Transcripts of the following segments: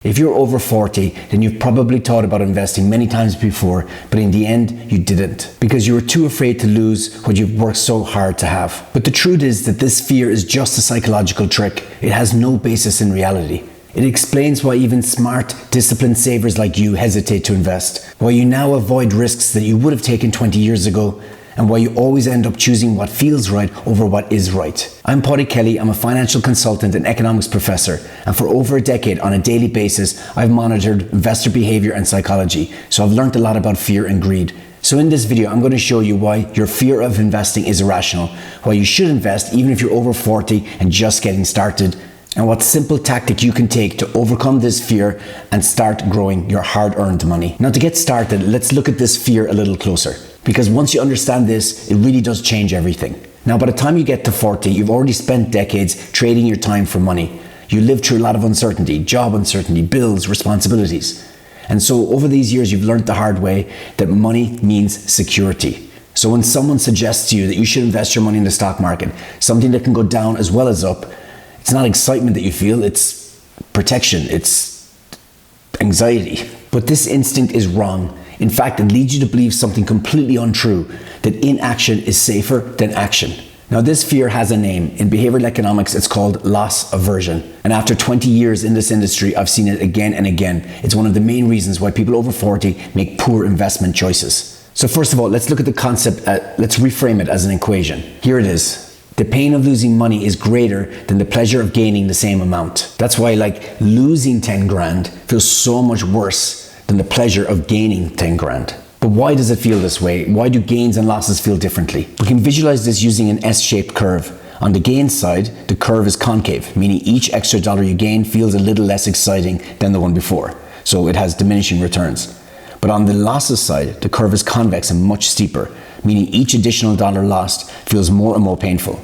If you're over 40, then you've probably thought about investing many times before, but in the end, you didn't, because you were too afraid to lose what you've worked so hard to have. But the truth is that this fear is just a psychological trick. It has no basis in reality. It explains why even smart, disciplined savers like you hesitate to invest, why you now avoid risks that you would have taken 20 years ago, and why you always end up choosing what feels right over what is right. I'm Paudie Kelly. I'm a financial consultant and economics professor, and for over a decade on a daily basis, I've monitored investor behavior and psychology, so I've learned a lot about fear and greed. So in this video, I'm going to show you why your fear of investing is irrational, why you should invest even if you're over 40 and just getting started, and what simple tactic you can take to overcome this fear and start growing your hard-earned money. Now, to get started, let's look at this fear a little closer, because once you understand this, it really does change everything. Now, by the time you get to 40, you've already spent decades trading your time for money. You lived through a lot of uncertainty, job uncertainty, bills, responsibilities. And so over these years, you've learned the hard way that money means security. So when someone suggests to you that you should invest your money in the stock market, something that can go down as well as up, it's not excitement that you feel, it's protection, it's anxiety. But this instinct is wrong. In fact, it leads you to believe something completely untrue, that inaction is safer than action. Now, this fear has a name. In behavioral economics, it's called loss aversion. And after 20 years in this industry, I've seen it again and again. It's one of the main reasons why people over 40 make poor investment choices. So first of all, let's look at the concept, let's reframe it as an equation. Here it is. The pain of losing money is greater than the pleasure of gaining the same amount. That's why losing 10 grand feels so much worse than the pleasure of gaining 10 grand. But why does it feel this way? Why do gains and losses feel differently? We can visualize this using an S-shaped curve. On the gain side, the curve is concave, meaning each extra dollar you gain feels a little less exciting than the one before. So it has diminishing returns. But on the losses side, the curve is convex and much steeper, meaning each additional dollar lost feels more and more painful.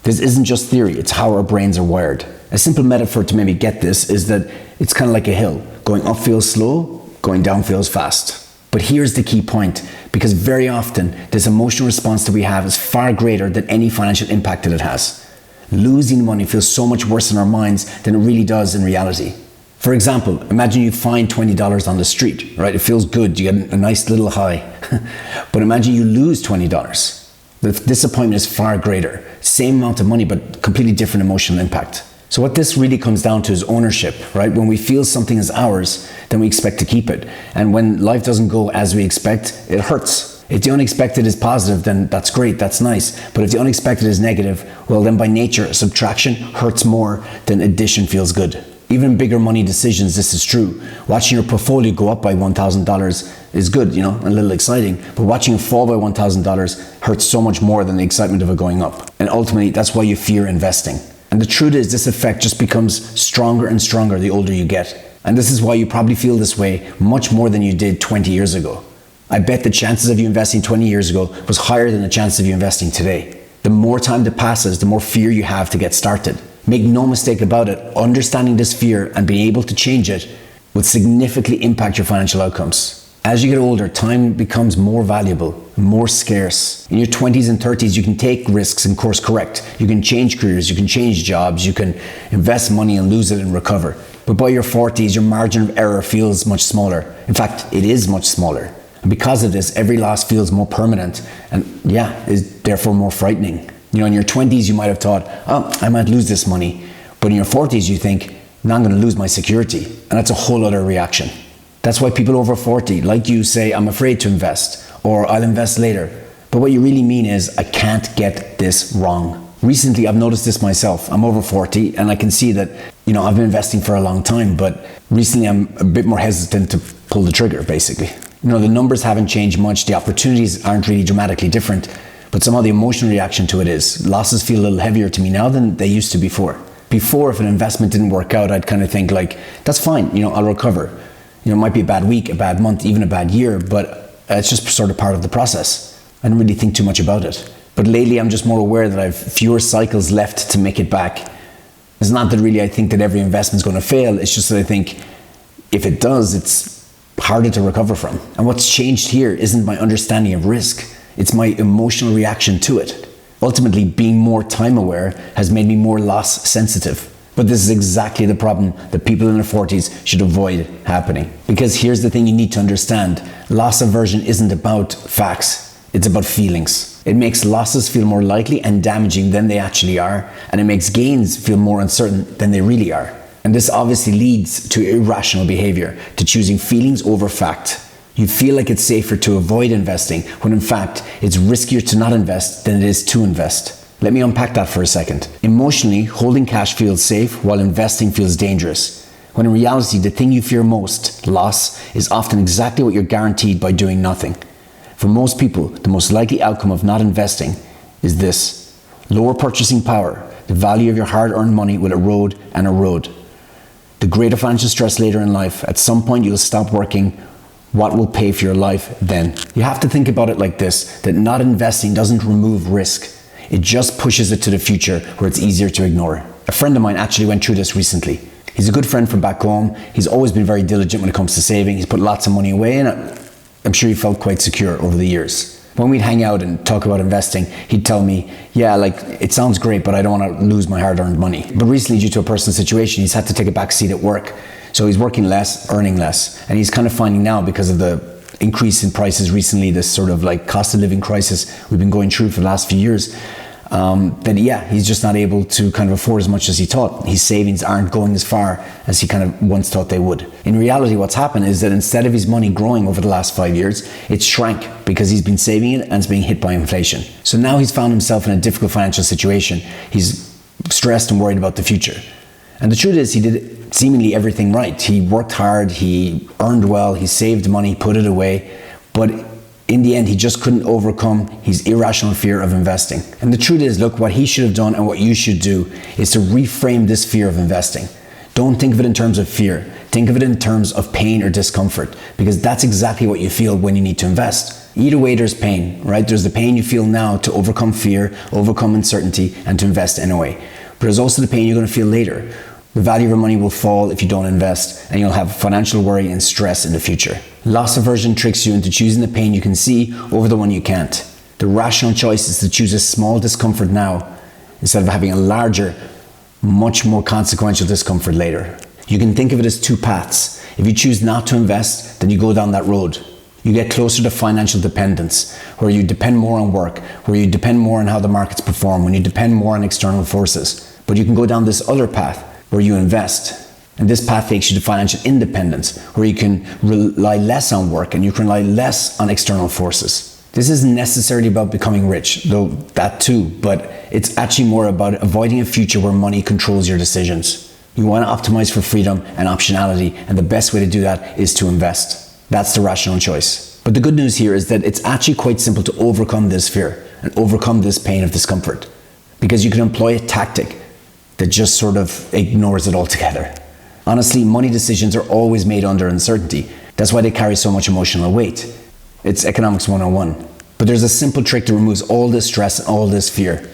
This isn't just theory, it's how our brains are wired. A simple metaphor to maybe get this is that it's kind of like a hill. Going up feels slow, going down feels fast. But here's the key point, because very often this emotional response that we have is far greater than any financial impact that it has. Losing money feels so much worse in our minds than it really does in reality. For example, imagine you find $20 on the street, right? It feels good, you get a nice little high. But imagine you lose $20. The disappointment is far greater. Same amount of money, but completely different emotional impact. So what this really comes down to is ownership, right? When we feel something is ours, then we expect to keep it. And when life doesn't go as we expect, it hurts. If the unexpected is positive, then that's great, that's nice. But if the unexpected is negative, well, then by nature, subtraction hurts more than addition feels good. Even in bigger money decisions, this is true. Watching your portfolio go up by $1,000 is good, a little exciting. But watching it fall by $1,000 hurts so much more than the excitement of it going up. And ultimately, that's why you fear investing. And the truth is, this effect just becomes stronger and stronger the older you get. And this is why you probably feel this way much more than you did 20 years ago. I bet the chances of you investing 20 years ago was higher than the chances of you investing today. The more time that passes, the more fear you have to get started. Make no mistake about it, understanding this fear and being able to change it would significantly impact your financial outcomes. As you get older, time becomes more valuable, more scarce. In your 20s and 30s, you can take risks and course correct. You can change careers, you can change jobs, you can invest money and lose it and recover. But by your 40s, your margin of error feels much smaller. In fact, it is much smaller. And because of this, every loss feels more permanent and is therefore more frightening. In your 20s, you might have thought, I might lose this money. But in your 40s, you think, now I'm going to lose my security. And that's a whole other reaction. That's why people over 40, like you, say, I'm afraid to invest, or I'll invest later. But what you really mean is, I can't get this wrong. Recently, I've noticed this myself. I'm over 40, and I can see that, I've been investing for a long time, but recently I'm a bit more hesitant to pull the trigger, basically. The numbers haven't changed much. The opportunities aren't really dramatically different. But somehow the emotional reaction to it is, losses feel a little heavier to me now than they used to before. Before, if an investment didn't work out, I'd kind of think that's fine, I'll recover. It might be a bad week, a bad month, even a bad year, but it's just sort of part of the process. I don't really think too much about it. But lately, I'm just more aware that I've fewer cycles left to make it back. It's not that really I think that every investment's going to fail. It's just that I think if it does, it's harder to recover from. And what's changed here isn't my understanding of risk. It's my emotional reaction to it. Ultimately, being more time aware has made me more loss sensitive. But this is exactly the problem that people in their 40s should avoid happening. Because here's the thing you need to understand. Loss aversion isn't about facts. It's about feelings. It makes losses feel more likely and damaging than they actually are, and it makes gains feel more uncertain than they really are. And this obviously leads to irrational behavior, to choosing feelings over fact. You feel like it's safer to avoid investing, when in fact, it's riskier to not invest than it is to invest. Let me unpack that for a second. Emotionally, holding cash feels safe while investing feels dangerous. When in reality, the thing you fear most, loss, is often exactly what you're guaranteed by doing nothing. For most people, the most likely outcome of not investing is this: lower purchasing power. The value of your hard-earned money will erode and erode. The greater financial stress later in life. At some point, you'll stop working. What will pay for your life then? You have to think about it like this, that not investing doesn't remove risk. It just pushes it to the future where it's easier to ignore. A friend of mine actually went through this recently. He's a good friend from back home. He's always been very diligent when it comes to saving. He's put lots of money away, and I'm sure he felt quite secure over the years. When we'd hang out and talk about investing, he'd tell me, yeah, like, it sounds great, but I don't want to lose my hard-earned money. But recently, due to a personal situation, he's had to take a back seat at work. So he's working less, earning less. And he's kind of finding now, because of the increase in prices recently, this sort of like cost of living crisis we've been going through for the last few years, that yeah, he's just not able to kind of afford as much as he thought. His savings aren't going as far as he kind of once thought they would. In reality, what's happened is that instead of his money growing over the last 5 years, it's shrank because he's been saving it and it's being hit by inflation. So now he's found himself in a difficult financial situation. He's stressed and worried about the future. And the truth is, he did seemingly everything right. He worked hard, he earned well, he saved money, put it away, but in the end, he just couldn't overcome his irrational fear of investing. And the truth is, look, what he should have done and what you should do is to reframe this fear of investing. Don't think of it in terms of fear. Think of it in terms of pain or discomfort, because that's exactly what you feel when you need to invest. Either way, there's pain, right? There's the pain you feel now to overcome fear, overcome uncertainty, and to invest anyway. But there's also the pain you're going to feel later. The value of your money will fall if you don't invest, and you'll have financial worry and stress in the future. Loss aversion tricks you into choosing the pain you can see over the one you can't. The rational choice is to choose a small discomfort now instead of having a larger, much more consequential discomfort later. You can think of it as two paths. If you choose not to invest, then you go down that road. You get closer to financial dependence, where you depend more on work, where you depend more on how the markets perform, when you depend more on external forces. But you can go down this other path, where you invest. And this path takes you to financial independence, where you can rely less on work and you can rely less on external forces. This isn't necessarily about becoming rich, though that too, but it's actually more about avoiding a future where money controls your decisions. You want to optimize for freedom and optionality, and the best way to do that is to invest. That's the rational choice. But the good news here is that it's actually quite simple to overcome this fear and overcome this pain of discomfort, because you can employ a tactic that just sort of ignores it altogether. Honestly, money decisions are always made under uncertainty. That's why they carry so much emotional weight. It's economics 101. But there's a simple trick that removes all this stress and all this fear.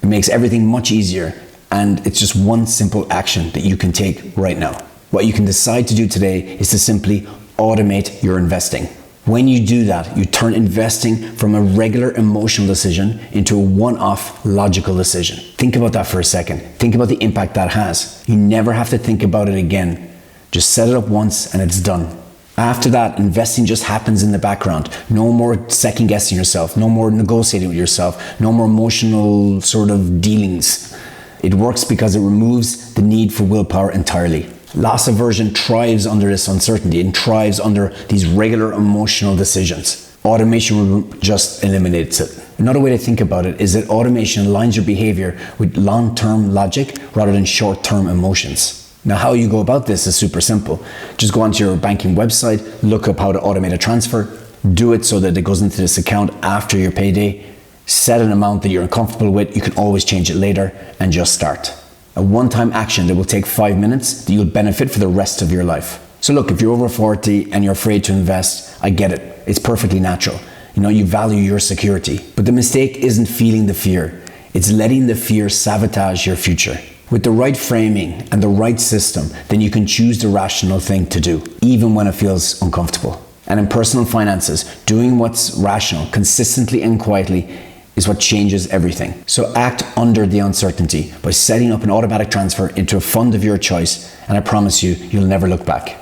It makes everything much easier, and it's just one simple action that you can take right now. What you can decide to do today is to simply automate your investing. When you do that, you turn investing from a regular emotional decision into a one-off logical decision. Think about that for a second. Think about the impact that has. You never have to think about it again. Just set it up once and it's done. After that, investing just happens in the background. No more second guessing yourself. No more negotiating with yourself. No more emotional sort of dealings. It works because it removes the need for willpower entirely. Loss aversion thrives under this uncertainty and thrives under these regular emotional decisions. Automation just eliminates it. Another way to think about it is that automation aligns your behavior with long-term logic rather than short-term emotions. Now, how you go about this is super simple. Just go onto your banking website, look up how to automate a transfer, do it so that it goes into this account after your payday, set an amount that you're uncomfortable with, you can always change it later, and just start. A one-time action that will take 5 minutes that you'll benefit for the rest of your life. So look, if you're over 40 and you're afraid to invest, I get it. It's perfectly natural. You value your security. But the mistake isn't feeling the fear. It's letting the fear sabotage your future. With the right framing and the right system, then you can choose the rational thing to do, even when it feels uncomfortable. And in personal finances, doing what's rational consistently and quietly is what changes everything. So act under the uncertainty by setting up an automatic transfer into a fund of your choice, and I promise you, you'll never look back.